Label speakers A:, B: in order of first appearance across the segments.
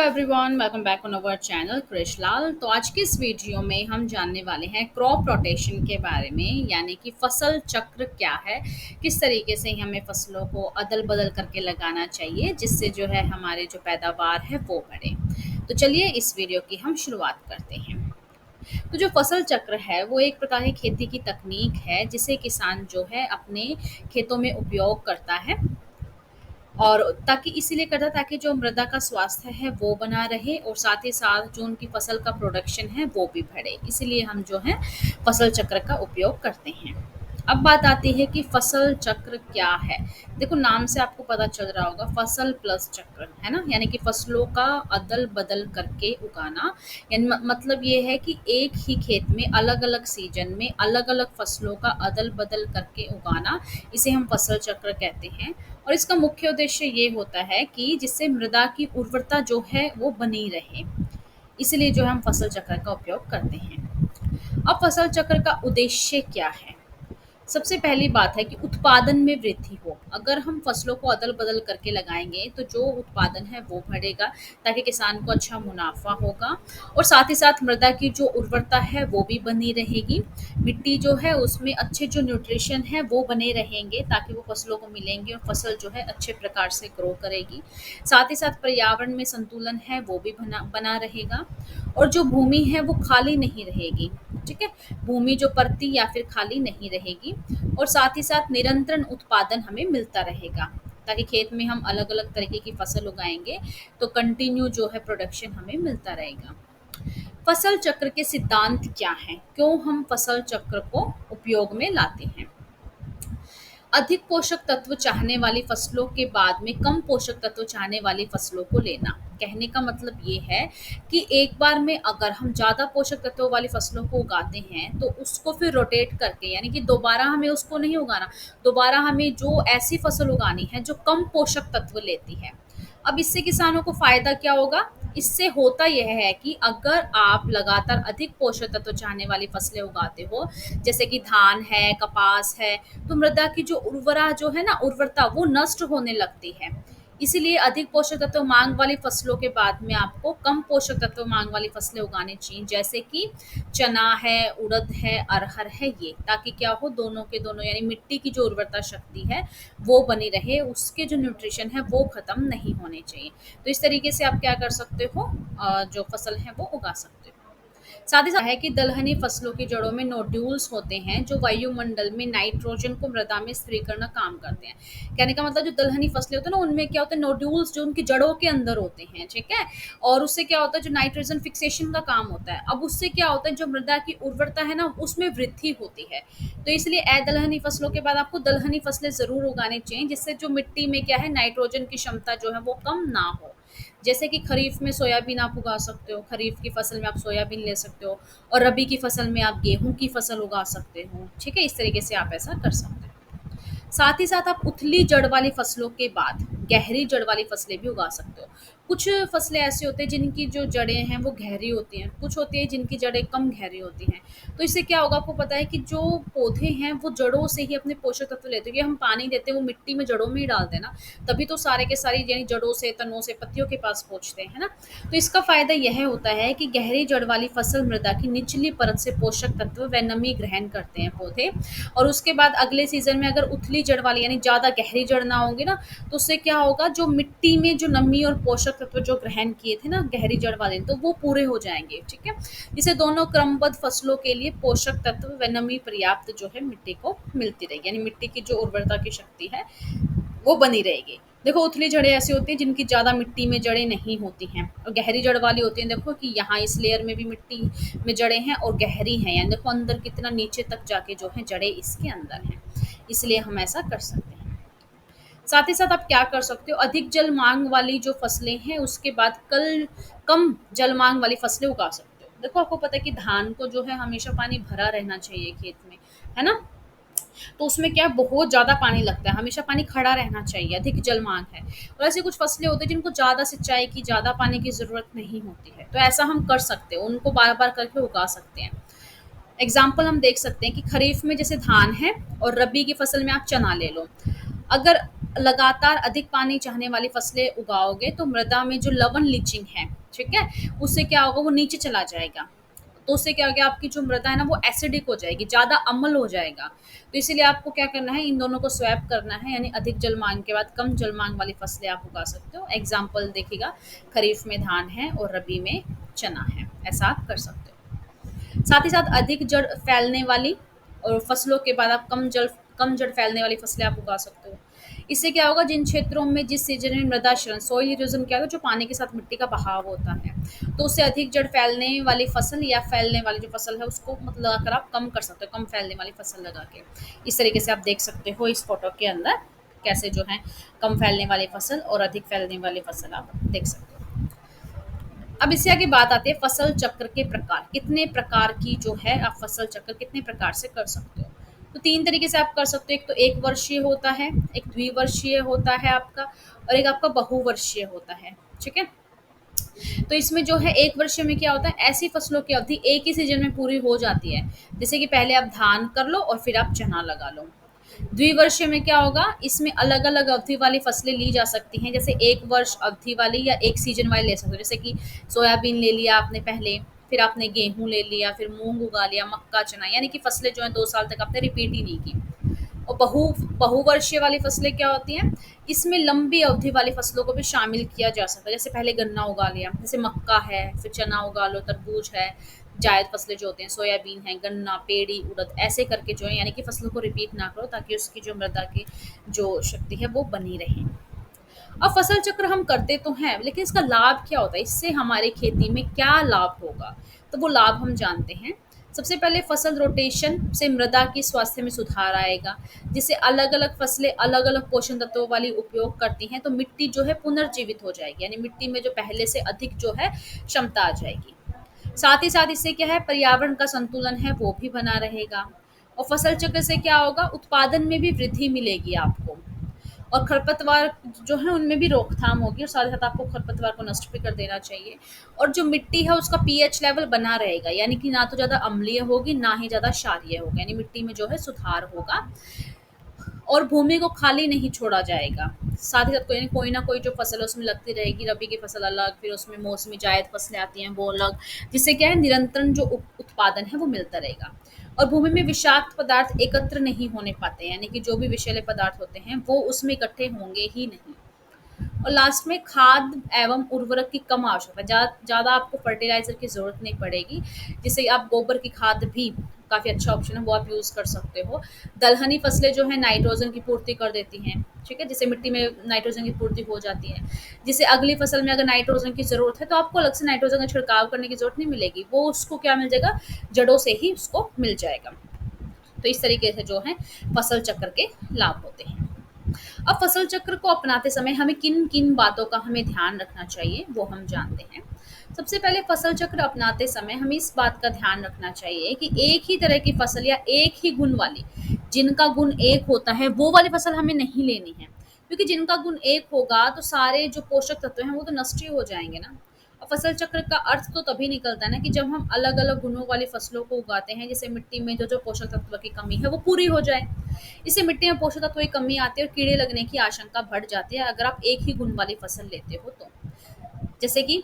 A: Everyone, welcome back on our channel Krish Lal. तो आज की इस वीडियो में हम जानने वाले हैं क्रॉप रोटेशन के बारे में, यानी कि फसल चक्र क्या है, किस तरीके से हमें फसलों को अदल बदल करके लगाना चाहिए जिससे जो है हमारे जो पैदावार है वो बढ़े। तो चलिए इस वीडियो की हम शुरुआत करते हैं। तो जो फसल चक्र है वो एक प्रकार की खेती की तकनीक है जिसे किसान जो है अपने खेतों में उपयोग करता है, और ताकि इसीलिए करता है ताकि जो मृदा का स्वास्थ्य है वो बना रहे और साथ ही साथ जो उनकी फसल का प्रोडक्शन है वो भी बढ़े। इसीलिए हम जो है फसल चक्र का उपयोग करते हैं। अब बात आती है कि फसल चक्र क्या है। देखो, नाम से आपको पता चल रहा होगा, फसल प्लस चक्र है ना, यानी कि फसलों का अदल बदल करके उगाना। यानी मतलब ये है कि एक ही खेत में अलग अलग सीजन में अलग अलग फसलों का अदल बदल करके उगाना, इसे हम फसल चक्र कहते हैं। और इसका मुख्य उद्देश्य ये होता है कि जिससे मृदा की उर्वरता जो है वो बनी रहे, इसलिए जो हम फसल चक्र का उपयोग करते हैं। अब फसल चक्र का उद्देश्य क्या है? सबसे पहली बात है कि उत्पादन में वृद्धि हो। अगर हम फसलों को अदल-बदल करके लगाएँगे तो जो उत्पादन है वो बढ़ेगा, ताकि किसान को अच्छा मुनाफ़ा होगा और साथ ही साथ मृदा की जो उर्वरता है वो भी बनी रहेगी। मिट्टी जो है उसमें अच्छे जो न्यूट्रिशन है वो बने रहेंगे, ताकि वो फसलों को मिलेंगे और फसल जो है अच्छे प्रकार से ग्रो करेगी। साथ ही साथ पर्यावरण में संतुलन है वो भी बना बना रहेगा और जो भूमि है वो खाली नहीं रहेगी, ठीक है? भूमि जो परती या फिर खाली नहीं रहेगी और साथ ही साथ निरंतर उत्पादन हमें मिलता रहेगा, ताकि खेत में हम अलग-अलग तरीके की फसल उगाएँगे तो कंटिन्यू जो है प्रोडक्शन हमें मिलता रहेगा। फसल चक्र के सिद्धांत क्या हैं? क्यों हम फसल चक्र को उपयोग में लाते हैं? अधिक पोषक तत्व चाहने वाली फसलों के बाद में कम पोषक तत्व चाहने वाली फसलों को लेना। कहने का मतलब ये है कि एक बार में अगर हम ज़्यादा पोषक तत्वों वाली फसलों को उगाते हैं तो उसको फिर रोटेट करके, यानी कि दोबारा हमें उसको नहीं उगाना, दोबारा हमें जो ऐसी फसल उगानी है जो कम पोषक तत्व लेती है। अब इससे किसानों को फ़ायदा क्या होगा? इससे होता यह है कि अगर आप लगातार अधिक पोषक तत्व चाहने वाली फसलें उगाते हो, जैसे कि धान है, कपास है, तो मृदा की जो उर्वरता वो नष्ट होने लगती है। इसीलिए अधिक पोषक तत्व मांग वाली फसलों के बाद में आपको कम पोषक तत्व मांग वाली फसलें उगानी चाहिए, जैसे कि चना है, उड़द है, अरहर है ये, ताकि क्या हो, दोनों के दोनों यानी मिट्टी की जो उर्वरता शक्ति है वो बनी रहे, उसके जो न्यूट्रिशन है वो खत्म नहीं होने चाहिए। तो इस तरीके से आप क्या कर सकते हो, जो फसल है वो उगा सकते हो। साथ ही साथ है कि दलहनी फसलों की जड़ों में नोड्यूल्स होते हैं जो वायुमंडल में नाइट्रोजन को मृदा में स्थिरीकरण का काम करते हैं। कहने का मतलब जो दलहनी फसलें होती है ना, उनमें क्या होता है, नोड्यूल्स जो उनकी जड़ों के अंदर होते हैं, ठीक है? और उससे क्या होता है, जो नाइट्रोजन फिक्सेशन का काम होता है, अब उससे क्या होता है, जो मृदा की उर्वरता है ना उसमें वृद्धि होती है। तो इसलिए दलहनी फसलों के बाद आपको दलहनी फसलें ज़रूर उगानी चाहिए, जिससे जो मिट्टी में क्या है, नाइट्रोजन की क्षमता जो है वो कम ना हो। जैसे कि खरीफ में सोयाबीन आप उगा सकते हो, खरीफ की फसल में आप सोयाबीन ले सकते हो और रबी की फसल में आप गेहूँ की फसल उगा सकते हो, ठीक है? इस तरीके से आप ऐसा कर सकते हो। साथ ही साथ आप उथली जड़ वाली फसलों के बाद गहरी जड़ वाली फसलें भी उगा सकते हो। कुछ फसलें ऐसी होती हैं जिनकी जो जड़ें हैं वो गहरी होती हैं, कुछ होती है जिनकी जड़ें कम गहरी होती हैं। तो इससे क्या होगा, आपको पता है कि जो पौधे हैं वो जड़ों से ही अपने पोषक तत्व लेते हैं। ये हम पानी देते हैं वो मिट्टी में जड़ों में ही डालते हैं ना, तभी तो सारे के सारी यानी जड़ों से, तनों से, पत्तियों के पास पहुँचते हैं, है ना? तो इसका फ़ायदा यह होता है कि गहरी जड़ वाली फसल मृदा की निचली परत से पोषक तत्व व नमी ग्रहण करते हैं पौधे, और उसके बाद अगले सीज़न में अगर उथली जड़ वाली यानी ज़्यादा गहरी जड़ ना होंगी ना, तो उससे क्या होगा, जो मिट्टी में जो नमी और पोषक तत्व जो ग्रहण किए थे ना गहरी जड़ वाले, तो वो पूरे हो जाएँगे, ठीक है? जिससे दोनों क्रमबद्ध फसलों के लिए पोषक तत्व व नमी पर्याप्त जो है मिट्टी को मिलती रहेगी, यानी मिट्टी की जो उर्वरता की शक्ति है वो बनी रहेगी। देखो, उथली जड़ें ऐसी होती हैं जिनकी ज़्यादा मिट्टी में जड़ें नहीं होती हैं, और गहरी जड़ वाली होती हैं, देखो कि यहाँ इस लेयर में भी मिट्टी में जड़ें हैं और गहरी हैं, यानी देखो अंदर कितना नीचे तक जाके जो है जड़ें इसके अंदर हैं। इसलिए हम ऐसा कर सकते हैं। साथ ही साथ आप क्या कर सकते हो, अधिक जल मांग वाली जो फसलें हैं उसके बाद कल कम जल मांग वाली फसलें उगा सकते हो। देखो, आपको पता है कि धान को जो है हमेशा पानी भरा रहना चाहिए खेत में, है ना? तो उसमें क्या है, बहुत ज़्यादा पानी लगता है, हमेशा पानी खड़ा रहना चाहिए, अधिक जल मांग है। और ऐसी कुछ फसलें होती हैं जिनको ज़्यादा सिंचाई की, ज़्यादा पानी की ज़रूरत नहीं होती है, तो ऐसा हम कर सकते हैं, उनको बार-बार करके उगा सकते हैं। एग्ज़ाम्पल हम देख सकते हैं कि खरीफ में जैसे धान है और रबी की फसल में आप चना ले लो। अगर लगातार अधिक पानी चाहने वाली फसलें उगाओगे तो मृदा में जो लवण लीचिंग है, ठीक है, उससे क्या होगा, वो नीचे चला जाएगा। तो उससे क्या हो गया, आपकी जो मृदा है ना वो एसिडिक हो जाएगी, ज़्यादा अम्ल हो जाएगा। तो इसीलिए आपको क्या करना है, इन दोनों को स्वैप करना है, यानी अधिक जल मांग के बाद कम जल मांग वाली फसलें आप उगा सकते हो। एग्जाम्पल देखिएगा, खरीफ में धान है और रबी में चना है, ऐसा आप कर सकते हो। साथ ही साथ अधिक जड़ फैलने वाली और फसलों के बाद आप कम जड़ फैलने वाली फसलें आप उगा सकते हो। इससे क्या होगा, जिन क्षेत्रों में जिस सीजन में मृदा क्षरण सॉइल इरोजन क्या होगा, जो पानी के साथ मिट्टी का बहाव होता है, तो उससे अधिक जड़ फैलने वाली फसल या फैलने वाली जो फसल है उसको मतलब लगाकर आप कम कर सकते हो, कम फैलने वाली फसल लगा के। इस तरीके से आप देख सकते हो इस फोटो के अंदर कैसे जो है कम फैलने वाली फसल और अधिक फैलने वाली फसल आप देख सकते हो। अब इससे आगे बात आती है फसल चक्र के प्रकार। कितने प्रकार की जो है आप फसल चक्र कितने प्रकार से कर सकते हो? तो 3 तरीके से आप कर सकते हो। एक तो 1 वर्षीय होता है, एक द्विवर्षीय होता है आपका, और एक आपका बहुवर्षीय होता है, ठीक है? तो इसमें जो है 1 वर्षीय में क्या होता है, ऐसी फसलों की अवधि एक ही सीज़न में पूरी हो जाती है। जैसे कि पहले आप धान कर लो और फिर आप चना लगा लो। द्विवर्षीय में क्या होगा, इसमें अलग-अलग अवधि वाली फसलें ली जा सकती हैं, जैसे 1 वर्ष अवधि वाली या 1 सीज़न वाली ले सकते हो। जैसे कि सोयाबीन ले लिया आपने पहले, फिर आपने गेहूँ ले लिया, फिर मूँग उगा लिया, मक्का, चना, यानी कि फसलें जो हैं 2 साल तक आपने रिपीट ही नहीं की। और बहुवर्षीय वाली फसलें क्या होती हैं, इसमें लंबी अवधि वाली फसलों को भी शामिल किया जा सकता है। जैसे पहले गन्ना उगा लिया, जैसे मक्का है, फिर चना उगा लो, तरबूज है, जायद फसलें जो होती हैं, सोयाबीन है, गन्ना, पेड़ी, उड़द, ऐसे करके जो है, यानी कि फसलों को रिपीट ना करो ताकि उसकी जो मृदा की जो शक्ति है वो बनी रहे। अब फसल चक्र हम करते तो हैं, लेकिन इसका लाभ क्या होता है, इससे हमारी खेती में क्या लाभ होगा, तो वो लाभ हम जानते हैं। सबसे पहले फसल रोटेशन से मृदा की स्वास्थ्य में सुधार आएगा, जिससे अलग अलग फसलें अलग अलग पोषण तत्वों वाली उपयोग करती हैं, तो मिट्टी जो है पुनर्जीवित हो जाएगी, यानी मिट्टी में जो पहले से अधिक जो है क्षमता आ जाएगी। साथ ही साथ इससे क्या है, पर्यावरण का संतुलन है वो भी बना रहेगा। और फसल चक्र से क्या होगा, उत्पादन में भी वृद्धि मिलेगी आपको, और खरपतवार जो है उनमें भी रोकथाम होगी, और साथ ही साथ आपको खरपतवार को नष्ट भी कर देना चाहिए। और जो मिट्टी है उसका पीएच लेवल बना रहेगा, यानी कि ना तो ज़्यादा अम्लीय होगी ना ही ज़्यादा क्षारीय होगा, यानी मिट्टी में जो है सुधार होगा। और भूमि को खाली नहीं छोड़ा जाएगा। साथ ही साथ कोई ना कोई जो फसल है उसमें लगती रहेगी, रबी की फसल अलग, फिर उसमें मौसमी जायद फसलें आती हैं वो अलग, जिससे क्या है निरंतर जो उत्पादन है वो मिलता रहेगा। और भूमि में विषाक्त पदार्थ एकत्र नहीं होने पाते, यानी कि जो भी विषैले पदार्थ होते हैं वो उसमें इकट्ठे होंगे ही नहीं। और लास्ट में खाद एवं उर्वरक की कम आवश्यकता, ज़्यादा आपको फर्टिलाइज़र की ज़रूरत नहीं पड़ेगी, जिससे आप गोबर की खाद भी काफ़ी अच्छा ऑप्शन है, वो आप यूज़ कर सकते हो। दलहनी फसलें जो है नाइट्रोजन की पूर्ति कर देती हैं, ठीक है, जिससे मिट्टी में नाइट्रोजन की पूर्ति हो जाती है, जिससे अगली फसल में अगर नाइट्रोजन की ज़रूरत है तो आपको अलग से नाइट्रोजन का छिड़काव करने की ज़रूरत नहीं मिलेगी, वो उसको क्या मिल जाएगा, जड़ों से ही उसको मिल जाएगा। तो इस तरीके से जो है फसल चक्र के लाभ होते हैं। अब फसल चक्र को अपनाते समय हमें किन किन बातों का हमें ध्यान रखना चाहिए वो हम जानते हैं। सबसे पहले फसल चक्र अपनाते समय हमें इस बात का ध्यान रखना चाहिए कि एक ही तरह की फसल या एक ही गुण वाली, जिनका गुण एक होता है वो वाली फसल हमें नहीं लेनी है, क्योंकि जिनका गुण एक होगा तो सारे जो पोषक तत्व हैं वो तो नष्ट ही हो जाएंगे ना। और फसल चक्र का अर्थ तो तभी निकलता है ना कि जब हम अलग अलग गुणों वाली फसलों को उगाते हैं, जैसे मिट्टी में जो जो पोषक तत्व की कमी है वो पूरी हो जाए। इससे मिट्टी में पोषक तत्वों की कमी आती है और कीड़े लगने की आशंका बढ़ जाती है अगर आप एक ही गुण वाली फसल लेते हो तो। जैसे कि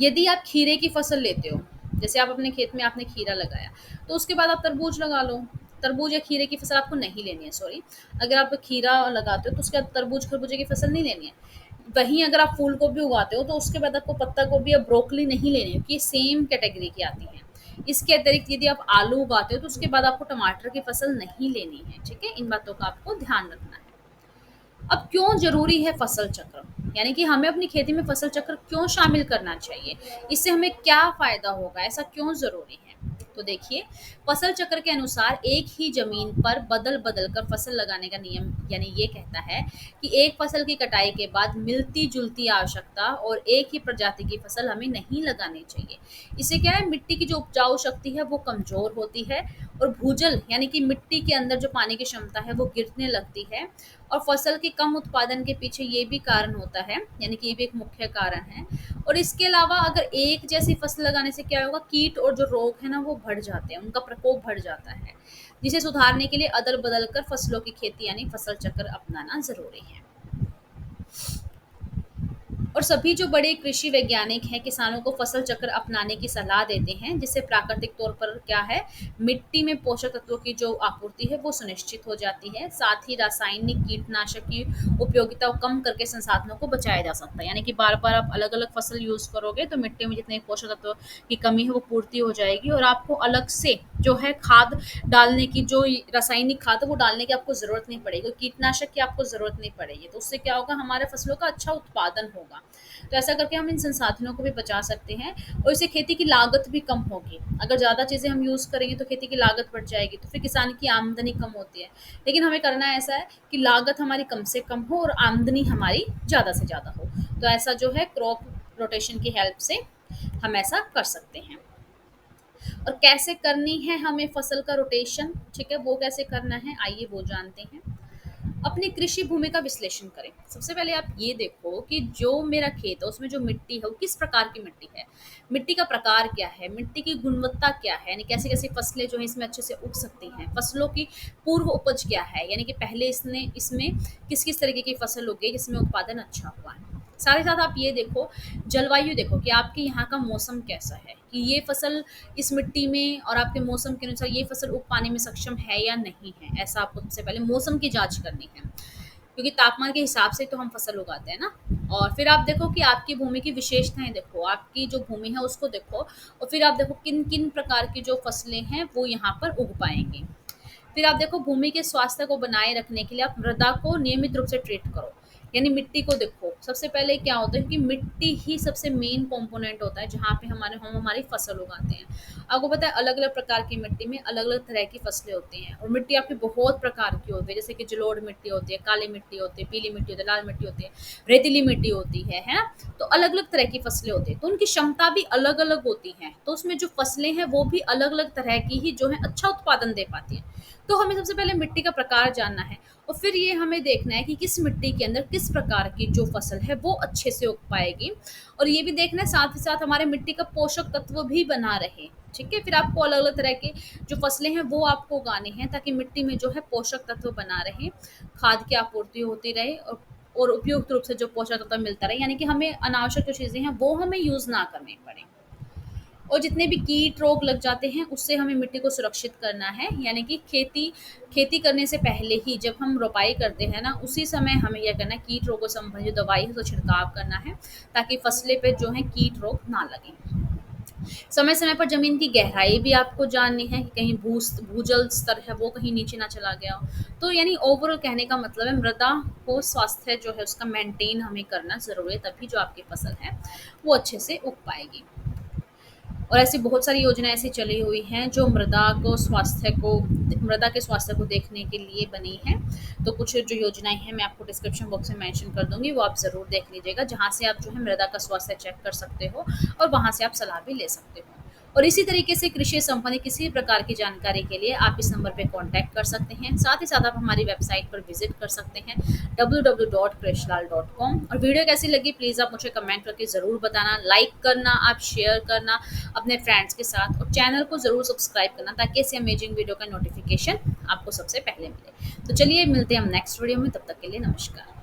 A: यदि आप खीरे की फसल लेते हो, जैसे आप अपने खेत में आपने खीरा लगाया, तो उसके बाद आप तरबूज लगा लो। तरबूज या खीरे की फसल आपको नहीं लेनी है, सॉरी। अगर आप खीरा लगाते हो तो उसके बाद तरबूज खरबूजे की फसल नहीं लेनी है। वहीं अगर आप फूल गोभी उगाते हो तो उसके बाद आपको पत्ता गोभी या ब्रोकली नहीं लेनी है, क्योंकि ये सेम कैटेगरी की आती हैं। इसके अतिरिक्त यदि आप आलू उगाते हो तो उसके बाद आपको टमाटर की फसल नहीं लेनी है, ठीक है? इन बातों का आपको ध्यान रखना है। अब क्यों ज़रूरी है फसल चक्र? यानी कि हमें अपनी खेती में फसल चक्र क्यों शामिल करना चाहिए? इससे हमें क्या फ़ायदा होगा? ऐसा क्यों ज़रूरी है? तो देखिए, फसल चक्र के अनुसार एक ही ज़मीन पर बदल-बदल कर फसल लगाने का नियम यानी ये कहता है कि एक फसल की कटाई के बाद मिलती-जुलती आवश्यकता और एक ही प्रजाति की फसल हमें नहीं लगानी चाहिए। इससे क्या है, मिट्टी की जो उपजाऊ शक्ति है वो कमज़ोर होती है और भूजल यानी कि मिट्टी के अंदर जो पानी की क्षमता है वो गिरने लगती है। और फसल के कम उत्पादन के पीछे ये भी कारण होता है, यानी कि ये भी एक मुख्य कारण है। और इसके अलावा अगर एक जैसी फसल लगाने से क्या होगा, कीट और जो रोग है ना वो बढ़ जाते हैं, उनका प्रकोप बढ़ जाता है, जिसे सुधारने के लिए अदल बदल कर फसलों की खेती यानी फसल चक्र अपनाना जरूरी है। और सभी जो बड़े कृषि वैज्ञानिक हैं किसानों को फसल चक्र अपनाने की सलाह देते हैं, जिससे प्राकृतिक तौर पर क्या है, मिट्टी में पोषक तत्वों की जो आपूर्ति है वो सुनिश्चित हो जाती है। साथ ही रासायनिक कीटनाशक की उपयोगिता को कम करके संसाधनों को बचाया जा सकता है, यानी कि बार बार आप अलग अलग फसल यूज करोगे तो मिट्टी में जितने पोषक तत्व की कमी है वो पूर्ति हो जाएगी, और आपको अलग से जो है खाद डालने की, जो रासायनिक खाद है वो डालने की आपको ज़रूरत नहीं पड़ेगी, कीटनाशक की आपको ज़रूरत नहीं पड़ेगी। तो उससे क्या होगा, हमारे फसलों का अच्छा उत्पादन होगा। तो ऐसा करके हम इन संसाधनों को भी बचा सकते हैं, और इससे खेती की लागत भी कम होगी। अगर ज़्यादा चीज़ें हम यूज़ करेंगे तो खेती की लागत बढ़ जाएगी, तो फिर किसान की आमदनी कम होती है। लेकिन हमें करना ऐसा है कि लागत हमारी कम से कम हो और आमदनी हमारी ज़्यादा से ज़्यादा हो। तो ऐसा जो है क्रॉप रोटेशन की हेल्प से हम ऐसा कर सकते हैं। और कैसे करनी है हमें फसल का रोटेशन, ठीक है, वो कैसे करना है आइए वो जानते हैं। अपनी कृषि भूमि का विश्लेषण करें। सबसे पहले आप ये देखो कि जो मेरा खेत है उसमें जो मिट्टी है वो किस प्रकार की मिट्टी है, मिट्टी का प्रकार क्या है, मिट्टी की गुणवत्ता क्या है, यानी कैसी कैसी फसलें जो है इसमें अच्छे से उग सकती हैं, फसलों की पूर्व उपज क्या है, यानी कि पहले इसने इसमें किस किस तरीके की फसल उगी जिसमें उत्पादन अच्छा हुआ है। साथ ही साथ आप ये देखो, जलवायु देखो कि आपके यहाँ का मौसम कैसा है, कि ये फसल इस मिट्टी में और आपके मौसम के अनुसार ये फसल उग पाने में सक्षम है या नहीं है। ऐसा आपको सबसे पहले मौसम की जांच करनी है, क्योंकि तापमान के हिसाब से तो हम फसल उगाते हैं ना। और फिर आप देखो कि आपकी भूमि की विशेषताएं देखो, आपकी जो भूमि है उसको देखो, और फिर आप देखो किन किन प्रकार की जो फसलें हैं वो यहाँ पर उग पाएंगी। फिर आप देखो भूमि के स्वास्थ्य को बनाए रखने के लिए आप मृदा को नियमित रूप से ट्रीट करो, यानी मिट्टी को देखो। सबसे पहले क्या होता है कि मिट्टी ही सबसे मेन कंपोनेंट होता है जहाँ पे हम हमारी फसल उगाते हैं। आपको पता है अलग अलग प्रकार की मिट्टी में अलग अलग तरह की फसलें होती हैं, और मिट्टी आपकी बहुत प्रकार की होती है, जैसे कि जलोढ़ मिट्टी होती है, काली मिट्टी होती है, पीली मिट्टी होती है, लाल मिट्टी होती है, रेतीली मिट्टी होती है ना। तो अलग अलग तरह की फसलें होती है, तो उनकी क्षमता भी अलग अलग होती है, तो उसमें जो फसलें हैं वो भी अलग अलग तरह की ही जो है अच्छा उत्पादन दे पाती है। तो हमें सबसे पहले मिट्टी का प्रकार जानना है, और फिर ये हमें देखना है कि किस मिट्टी के अंदर किस प्रकार की जो फसल है वो अच्छे से उग पाएगी। और ये भी देखना है साथ ही साथ हमारे मिट्टी का पोषक तत्व भी बना रहे। ठीक है, फिर आपको अलग अलग तरह के जो फसलें हैं वो आपको उगानी है, ताकि मिट्टी में जो है पोषक तत्व बना रहे, खाद की आपूर्ति होती रहे, और उपयुक्त रूप से जो पोषक तत्व मिलता रहे, यानी कि हमें अनावश्यक जो चीज़ें हैं वो हमें यूज़ ना करनी पड़े। और जितने भी कीट रोग लग जाते हैं उससे हमें मिट्टी को सुरक्षित करना है, यानी कि खेती खेती करने से पहले ही जब हम रोपाई करते हैं ना उसी समय हमें यह करना है, कीट रोगों से संबंधित दवाई है तो छिड़काव करना है, ताकि फसलें पे जो है कीट रोग ना लगे। समय समय पर जमीन की गहराई भी आपको जाननी है कि कहीं भूजल स्तर है वो कहीं नीचे ना चला गया हो। तो यानी ओवरऑल कहने का मतलब है मृदा को स्वास्थ्य जो है उसका मेंटेन हमें करना जरूरी है, तभी जो आपकी फसल है वो अच्छे से उग पाएगी। और ऐसी बहुत सारी योजनाएँ ऐसी चली हुई हैं जो मृदा के स्वास्थ्य को देखने के लिए बनी हैं। तो कुछ जो योजनाएँ हैं मैं आपको डिस्क्रिप्शन बॉक्स में मेंशन कर दूँगी, वो आप ज़रूर देख लीजिएगा, जहाँ से आप जो है मृदा का स्वास्थ्य चेक कर सकते हो, और वहाँ से आप सलाह भी ले सकते हो। और इसी तरीके से कृषि संबंधी किसी भी प्रकार की जानकारी के लिए आप इस नंबर पे कॉन्टैक्ट कर सकते हैं। साथ ही साथ आप हमारी वेबसाइट पर विज़िट कर सकते हैं www.krishlal.com। और वीडियो कैसी लगी प्लीज़ आप मुझे कमेंट करके ज़रूर बताना, लाइक करना, आप शेयर करना अपने फ्रेंड्स के साथ, और चैनल को ज़रूर सब्सक्राइब करना, ताकि ऐसे अमेजिंग वीडियो का नोटिफिकेशन आपको सबसे पहले मिले। तो चलिए मिलते हैं हम नेक्स्ट वीडियो में, तब तक के लिए नमस्कार।